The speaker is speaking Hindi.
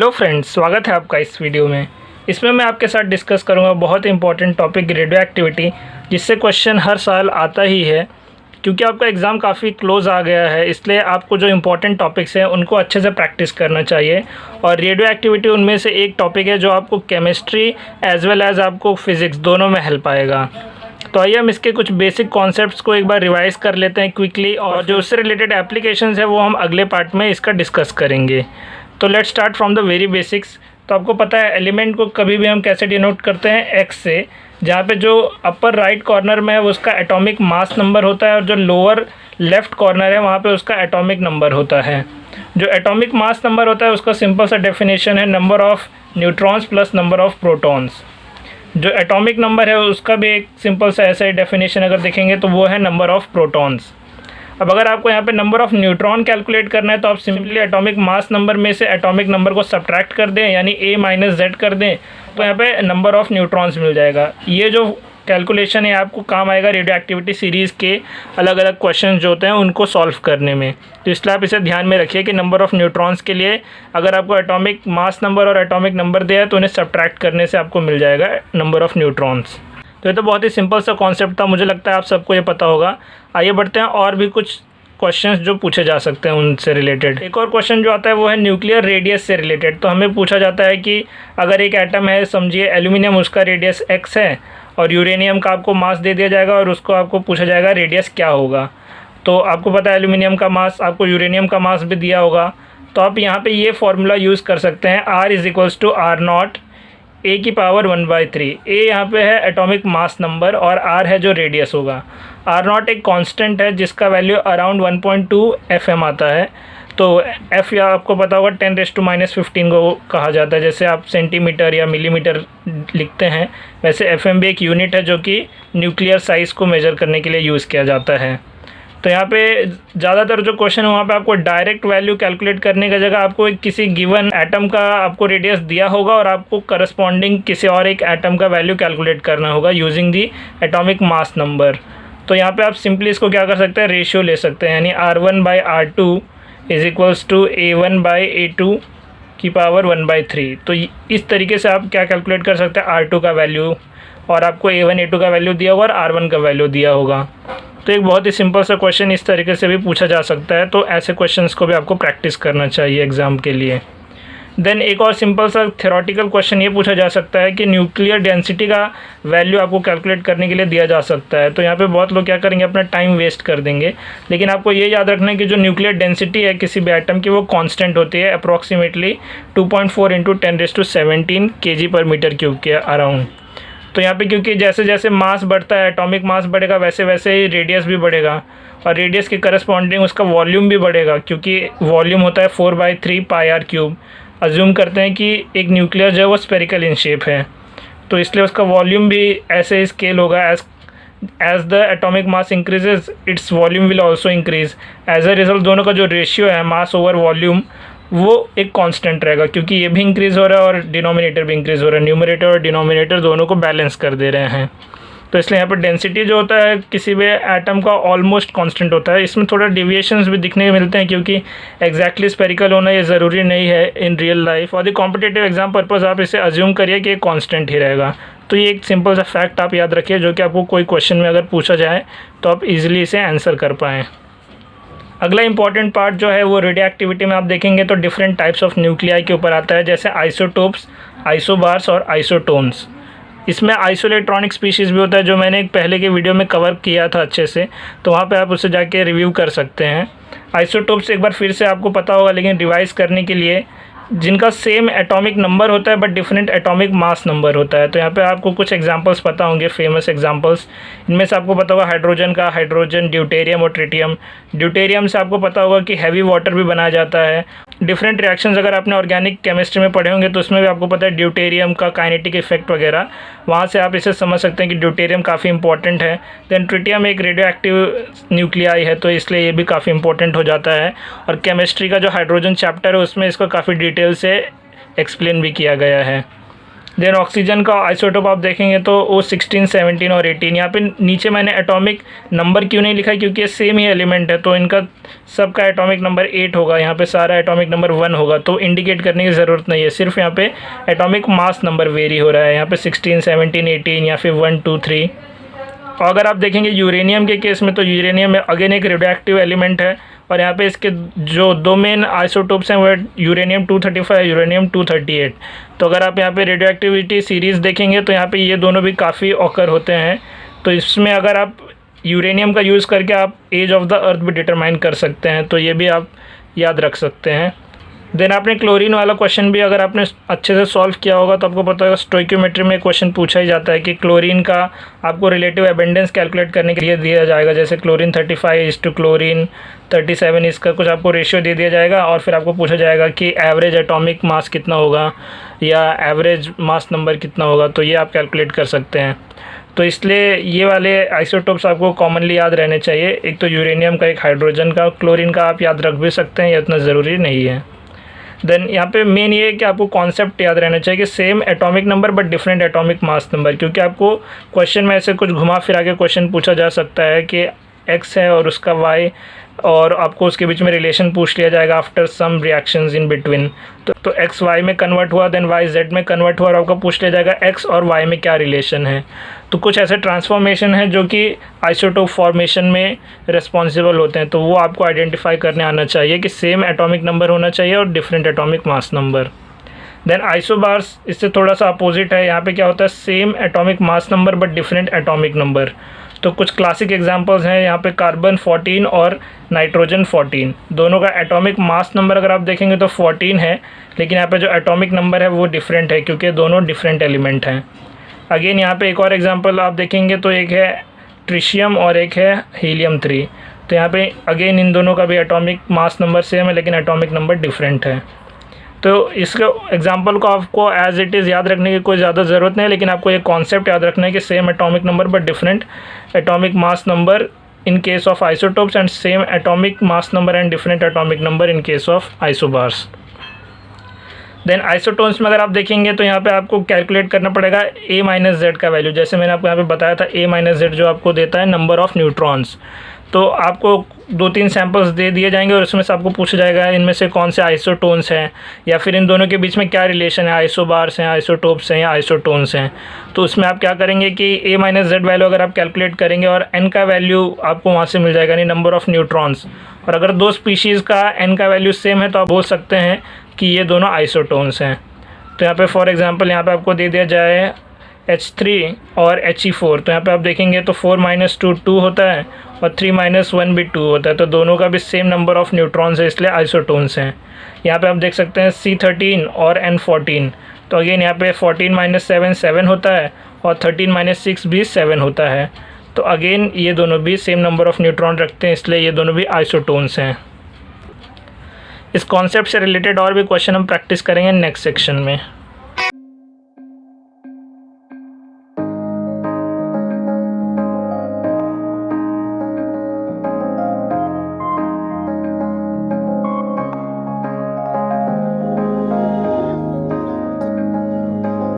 हेलो फ्रेंड्स, स्वागत है आपका इस वीडियो में। इसमें मैं आपके साथ डिस्कस करूंगा बहुत इंपॉर्टेंट टॉपिक रेडियो एक्टिविटी, जिससे क्वेश्चन हर साल आता ही है। क्योंकि आपका एग्ज़ाम काफ़ी क्लोज़ आ गया है, इसलिए आपको जो इंपॉर्टेंट टॉपिक्स हैं उनको अच्छे से प्रैक्टिस करना चाहिए। और रेडियो एक्टिविटी उनमें से एक टॉपिक है जो आपको केमिस्ट्री एज वेल एज़ आपको फिज़िक्स दोनों में हेल्प आएगा। तो आइए हम इसके कुछ बेसिक कॉन्सेप्ट्स को एक बार रिवाइज़ कर लेते हैं क्विकली, और जो उससे रिलेटेड एप्लीकेशंस है वो हम अगले पार्ट में इसका डिस्कस करेंगे। तो let's start from the very basics. तो आपको पता है एलिमेंट को कभी भी हम कैसे डिनोट करते हैं, एक्स से, जहाँ पे जो अपर राइट कॉर्नर में है वो उसका एटॉमिक मास नंबर होता है, और जो लोअर लेफ़्ट कॉर्नर है वहाँ पे उसका एटॉमिक नंबर होता है। जो एटॉमिक मास नंबर होता है उसका सिंपल सा डेफिनेशन है number of neutrons plus number of protons. जो एटॉमिक नंबर है उसका भी एक सिंपल सा ऐसा ही डेफिनेशन अगर देखेंगे तो वो है नंबर ऑफ़ प्रोटॉन्स। अब अगर आपको यहाँ पे नंबर ऑफ़ न्यूट्रॉन कैलकुलेट करना है तो आप सिंपली एटॉमिक मास नंबर में से एटॉमिक नंबर को सब्ट्रैक्ट कर दें, यानी a माइनस जेड कर दें, तो यहाँ पे नंबर ऑफ़ न्यूट्रॉन्स मिल जाएगा। ये जो कैलकुलेशन है आपको काम आएगा रेडियो एक्टिविटी सीरीज़ के अलग अलग क्वेश्चन जो होते हैं उनको सॉल्व करने में। तो इसलिए आप इसे ध्यान में रखिए कि नंबर ऑफ़ न्यूट्रॉन्स के लिए अगर आपको एटॉमिक मास नंबर और एटॉमिक नंबर दिया है तो उन्हें सब्ट्रैक्ट करने से आपको मिल जाएगा नंबर ऑफ़ न्यूट्रॉन्स। तो ये तो बहुत ही सिंपल सा कॉन्सेप्ट था, मुझे लगता है आप सबको ये पता होगा। आइए बढ़ते हैं और भी कुछ क्वेश्चंस जो पूछे जा सकते हैं उनसे रिलेटेड। एक और क्वेश्चन जो आता है वो है न्यूक्लियर रेडियस से रिलेटेड। तो हमें पूछा जाता है कि अगर एक एटम है, समझिए एल्यूमिनियम, उसका रेडियस x है और यूरेनियम का आपको मास दे दिया जाएगा और उसको आपको पूछा जाएगा रेडियस क्या होगा। तो आपको पता है एल्यूमिनियम का मास, आपको यूरेनियम का मास भी दिया होगा। तो आप यहाँ पे ये फॉर्मूला यूज़ कर सकते हैं, R=R0 a की पावर 1/3। a यहाँ पे है एटॉमिक मास नंबर और r है जो रेडियस होगा। R0 एक कांस्टेंट है जिसका वैल्यू अराउंड 1.2 FM आता है। तो f या आपको पता होगा 10⁻⁻15 को कहा जाता है। जैसे आप सेंटीमीटर या मिलीमीटर लिखते हैं, वैसे FM भी एक यूनिट है जो कि न्यूक्लियर साइज़ को मेज़र करने के लिए यूज़ किया जाता है। तो यहाँ पे ज़्यादातर जो क्वेश्चन है वहाँ पे आपको डायरेक्ट वैल्यू कैलकुलेट करने की जगह आपको किसी गिवन एटम का आपको रेडियस दिया होगा और आपको करस्पॉन्डिंग किसी और एक एटम का वैल्यू कैलकुलेट करना होगा using the atomic mass number. तो यहाँ पे आप सिंपली इसको क्या कर सकते हैं, रेशियो ले सकते हैं, यानी R1/R2 = A1/A2 की पावर 1/3। तो इस तरीके से आप क्या कैलकुलेट कर सकते हैं, R2 का वैल्यू, और आपको A1 A2 का वैल्यू दिया होगा और R1 का वैल्यू दिया होगा। तो एक बहुत ही सिंपल सा क्वेश्चन इस तरीके से भी पूछा जा सकता है। तो ऐसे क्वेश्चंस को भी आपको प्रैक्टिस करना चाहिए एग्ज़ाम के लिए। देन एक और सिंपल सा थ्योरेटिकल क्वेश्चन ये पूछा जा सकता है कि न्यूक्लियर डेंसिटी का वैल्यू आपको कैलकुलेट करने के लिए दिया जा सकता है। तो यहाँ पे बहुत लोग क्या करेंगे, अपना टाइम वेस्ट कर देंगे। लेकिन आपको ये याद रखना है कि जो न्यूक्लियर डेंसिटी है किसी भी एटम की वो कांस्टेंट होती है, अप्रॉक्सीमेटली 2.4 × 10⁻17 kg/m³ के अराउंड। तो यहाँ पे क्योंकि जैसे जैसे मास बढ़ता है, एटॉमिक मास बढ़ेगा, वैसे वैसे ही रेडियस भी बढ़ेगा, और रेडियस के करस्पॉन्डिंग उसका वॉल्यूम भी बढ़ेगा, क्योंकि वॉल्यूम होता है 4/3 πr³। अज्यूम करते हैं कि एक न्यूक्लियर जो है वो स्फेरिकल इन शेप है, तो इसलिए उसका वॉल्यूम भी ऐसे ही स्केल होगा। As the atomic mass increases its volume will also increase. As a result दोनों का जो रेशियो है मास ओवर वॉल्यूम वो एक कांस्टेंट रहेगा, क्योंकि ये भी इंक्रीज़ हो रहा है और डिनोमिनेटर भी इंक्रीज़ हो रहा है। न्यूमरेटर और डिनोमिनेटर दोनों को बैलेंस कर दे रहे हैं। तो इसलिए यहाँ पर डेंसिटी जो होता है किसी भी एटम का ऑलमोस्ट कांस्टेंट होता है। इसमें थोड़ा डिविएशंस भी दिखने को मिलते हैं, क्योंकि एग्जैक्टली स्फेरिकल होना ये ज़रूरी नहीं है इन रियल लाइफ। और द कॉम्पिटिटिव एग्जाम पर्पज़ आप इसे अज्यूम करिए कि ये कांस्टेंट ही रहेगा। तो ये एक सिंपल सा फैक्ट आप याद रखिए, जो कि आपको कोई क्वेश्चन में अगर पूछा जाए तो आप ईजिली इसे आंसर कर पाएँ। अगला इंपॉर्टेंट पार्ट जो है वो रेडियो एक्टिविटी में आप देखेंगे तो डिफरेंट टाइप्स ऑफ न्यूक्लियाई के ऊपर आता है, जैसे आइसोटोप्स, आइसोबार्स और आइसोटोन्स। इसमें आइसोइलेक्ट्रॉनिक स्पीशीज़ भी होता है, जो मैंने एक पहले के वीडियो में कवर किया था अच्छे से, तो वहाँ पे आप उसे जाके रिव्यू कर सकते हैं। आइसोटोप्स एक बार फिर से आपको पता होगा, लेकिन रिवाइज़ करने के लिए, जिनका सेम एटॉमिक नंबर होता है but different atomic mass number होता है। तो यहाँ पे आपको कुछ एग्जांपल्स पता होंगे, फेमस एग्जांपल्स। इनमें से आपको पता होगा हाइड्रोजन का हाइड्रोजन, ड्यूटेरियम और ट्रिटियम। ड्यूटेरियम से आपको पता होगा कि हैवी वाटर भी बनाया जाता है। डिफरेंट रिएक्शंस अगर आपने ऑर्गेनिक केमिस्ट्री में पढ़े होंगे तो उसमें भी आपको पता है ड्यूटेरियम का काइनेटिक इफेक्ट वगैरह, वहाँ से आप इसे समझ सकते हैं कि ड्यूटेरियम काफ़ी इंपॉर्टेंट है। देन ट्रिटियम एक रेडियो एक्टिव न्यूक्लियाई है, तो इसलिए ये भी काफ़ी इंपॉर्टेंट हो जाता है। और केमिस्ट्री का जो हाइड्रोजन चैप्टर है उसमें इसको काफ़ी डिटेल से एक्सप्लेन भी किया गया है। देन ऑक्सीजन का आइसोटोप आप देखेंगे तो वो 16, 17 और 18। यहाँ पे नीचे मैंने एटॉमिक नंबर क्यों नहीं लिखा, क्योंकि ये सेम ही एलिमेंट है तो इनका सबका एटॉमिक नंबर 8 होगा, यहाँ पे सारा एटॉमिक नंबर 1 होगा, तो इंडिकेट करने की ज़रूरत नहीं है। सिर्फ यहाँ पे एटॉमिक मास नंबर वेरी हो रहा है, यहाँ पे 16, 17, 18 या फिर 1, 2, 3। और अगर आप देखेंगे यूरेनियम के केस में, तो यूरेनियम में अगेन एक रेडियो एक्टिव एलिमेंट है, और यहाँ पे इसके जो दो मेन आइसोटोप्स हैं वो है यूरेनियम 235, यूरेनियम 238। तो अगर आप यहाँ पे रेडियो एक्टिविटी सीरीज़ देखेंगे तो यहाँ पे ये दोनों भी काफ़ी ऑकर होते हैं। तो इसमें अगर आप यूरेनियम का यूज़ करके आप एज ऑफ द अर्थ भी डिटरमाइन कर सकते हैं, तो ये भी आप याद रख सकते हैं। देन आपने क्लोरीन वाला क्वेश्चन भी अगर आपने अच्छे से सॉल्व किया होगा तो आपको पता होगा, स्टोइक्योमेट्री में क्वेश्चन पूछा ही जाता है कि क्लोरीन का आपको रिलेटिव एबेंडेंस कैलकुलेट करने के लिए दिया जाएगा, जैसे क्लोरीन 35 टू क्लोरीन 37, इसका कुछ आपको रेशियो दे दिया जाएगा और फिर आपको पूछा जाएगा कि एवरेज एटॉमिक मास कितना होगा या एवरेज मास नंबर कितना होगा, तो ये आप कैलकुलेट कर सकते हैं। तो इसलिए ये वाले आइसोटोप्स आपको कॉमनली याद रहने चाहिए, एक तो यूरेनियम का, एक हाइड्रोजन का। क्लोरीन का आप याद रख भी सकते हैं, ये इतना ज़रूरी नहीं है। देन यहाँ पे मेन ये है कि आपको कॉन्सेप्ट याद रहना चाहिए कि same atomic number but different atomic mass number, क्योंकि आपको क्वेश्चन में ऐसे कुछ घुमा फिरा के क्वेश्चन पूछा जा सकता है कि एक्स है और उसका वाई, और आपको उसके बीच में रिलेशन पूछ लिया जाएगा after some reactions in between. तो एक्स वाई में कन्वर्ट हुआ, देन वाई जेड में कन्वर्ट हुआ, और आपको पूछ लिया जाएगा एक्स और वाई में क्या रिलेशन है। तो कुछ ऐसे ट्रांसफॉर्मेशन है जो कि आइसोटोप फॉर्मेशन में रिस्पॉन्सिबल होते हैं, तो वो आपको आइडेंटिफाई करने आना चाहिए कि सेम एटॉमिक नंबर होना चाहिए और different atomic mass number. Then isobars इससे थोड़ा सा अपोजिट है, यहाँ पे क्या होता है, same atomic mass number but different atomic number. तो कुछ क्लासिक एग्जांपल्स हैं यहाँ पे, कार्बन 14 और नाइट्रोजन 14, दोनों का एटॉमिक मास नंबर अगर आप देखेंगे तो 14 है, लेकिन यहाँ पे जो एटॉमिक नंबर है वो डिफरेंट है क्योंकि दोनों डिफरेंट एलिमेंट हैं। अगेन यहाँ पे एक और एग्जांपल आप देखेंगे तो एक है ट्रिशियम और एक है हीलियम 3। तो यहाँ पे अगेन इन दोनों का भी एटॉमिक मास नंबर सेम है लेकिन एटॉमिक नंबर डिफरेंट है। तो इसके एग्जांपल को आपको एज इट इज़ याद रखने की कोई ज़्यादा ज़रूरत नहीं है, लेकिन आपको ये कॉन्सेप्ट याद रखना है कि same atomic number but different atomic mass number in case of isotopes and same atomic mass number and different atomic number in case of isobars. Then isotones में अगर आप देखेंगे तो यहाँ पे आपको कैलकुलेट करना पड़ेगा a माइनस जेड का वैल्यू, जैसे मैंने आपको यहाँ पे बताया था a माइनस जेड जो आपको देता है नंबर ऑफ़ न्यूट्रॉन्स। तो आपको 2-3 सैम्पल्स दे दिए जाएंगे और उसमें से आपको पूछा जाएगा इनमें से कौन से आइसोटोन्स हैं या फिर इन दोनों के बीच में क्या रिलेशन है, आइसोबार्स हैं, आइसोटोप्स हैं या आइसोटोन्स हैं। तो उसमें आप क्या करेंगे कि a माइनस जेड वैल्यू अगर आप कैलकुलेट करेंगे और n का वैल्यू आपको वहाँ से मिल जाएगा, यानी नंबर ऑफ़ न्यूट्रॉन्स। और अगर दो स्पीशीज़ का n का वैल्यू सेम है तो आप बोल सकते हैं कि ये दोनों आइसोटोन्स हैं। तो यहाँ पे फॉर एग्जांपल यहाँ पे आपको दे दिया जाए H3 और He4, तो यहाँ पे आप देखेंगे तो 4 - 2 2 होता है और 3 - 1 भी 2 होता है, तो दोनों का भी सेम नंबर ऑफ़ न्यूट्रॉन्स है, इसलिए आइसोटोन्स हैं। यहाँ पे आप देख सकते हैं C13 और N14, तो अगेन यहाँ पे 14 - 7 7 होता है और 13 - 6 भी 7 होता है। तो अगेन ये दोनों भी सेम नंबर ऑफ़ न्यूट्रॉन रखते हैं, इसलिए ये दोनों भी आइसोटोन्स हैं। इस कॉन्सेप्ट से रिलेटेड और भी क्वेश्चन हम प्रैक्टिस करेंगे नेक्स्ट सेक्शन में।